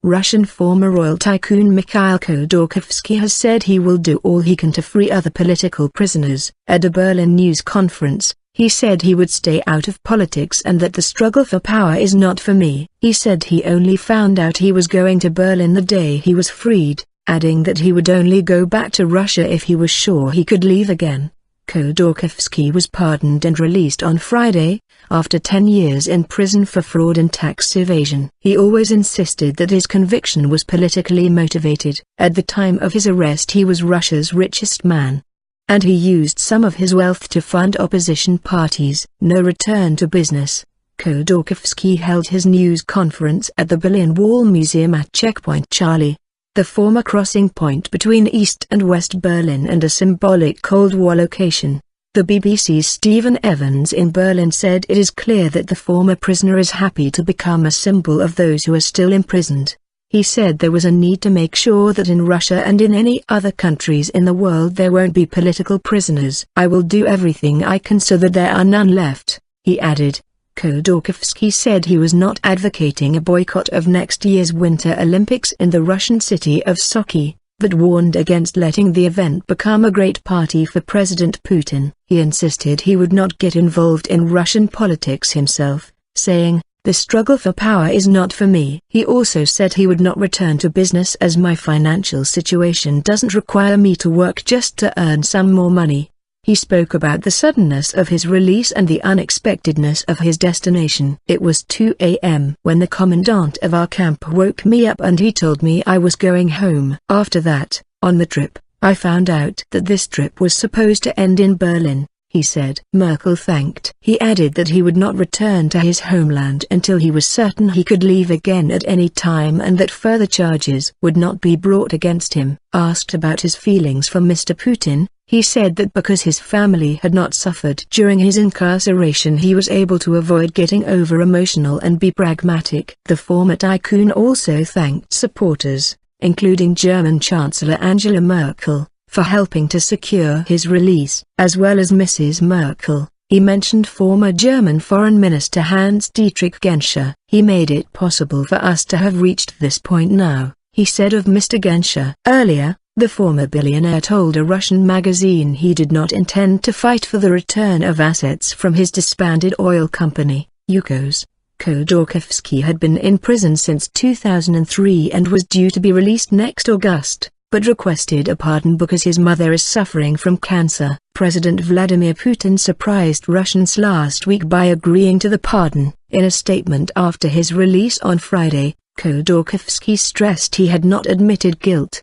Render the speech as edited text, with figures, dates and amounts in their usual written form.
Russian former oil tycoon Mikhail Khodorkovsky has said he will do all he can to free other political prisoners. At a Berlin news conference, he said he would stay out of politics and that the struggle for power is not for me. He said he only found out he was going to Berlin the day he was freed, adding that he would only go back to Russia if he was sure he could leave again. Khodorkovsky was pardoned and released on Friday, after 10 years in prison for fraud and tax evasion. He always insisted that his conviction was politically motivated. At the time of his arrest he was Russia's richest man, and he used some of his wealth to fund opposition parties. No return to business. Khodorkovsky held his news conference at the Berlin Wall Museum at Checkpoint Charlie, the former crossing point between East and West Berlin and a symbolic Cold War location. The BBC's Stephen Evans in Berlin said it is clear that the former prisoner is happy to become a symbol of those who are still imprisoned. He said there was a need to make sure that in Russia and in any other countries in the world there won't be political prisoners. I will do everything I can so that there are none left, he added. Khodorkovsky said he was not advocating a boycott of next year's Winter Olympics in the Russian city of Sochi, but warned against letting the event become a great party for President Putin. He insisted he would not get involved in Russian politics himself, saying, "The struggle for power is not for me." He also said he would not return to business as my financial situation doesn't require me to work just to earn some more money. He spoke about the suddenness of his release and the unexpectedness of his destination. It was 2 a.m. when the commandant of our camp woke me up and he told me I was going home. After that, on the trip, I found out that this trip was supposed to end in Berlin, he said. Merkel thanked. He added that he would not return to his homeland until he was certain he could leave again at any time and that further charges would not be brought against him. Asked about his feelings for Mr. Putin, he said that because his family had not suffered during his incarceration he was able to avoid getting over-emotional and be pragmatic. The former tycoon also thanked supporters, including German Chancellor Angela Merkel, for helping to secure his release. As well as Mrs. Merkel, he mentioned former German Foreign Minister Hans-Dietrich Genscher. "He made it possible for us to have reached this point now," he said of Mr. Genscher. Earlier, the former billionaire told a Russian magazine he did not intend to fight for the return of assets from his disbanded oil company, Yukos. Khodorkovsky had been in prison since 2003 and was due to be released next August, but requested a pardon because his mother is suffering from cancer. President Vladimir Putin surprised Russians last week by agreeing to the pardon. In a statement after his release on Friday, Khodorkovsky stressed he had not admitted guilt.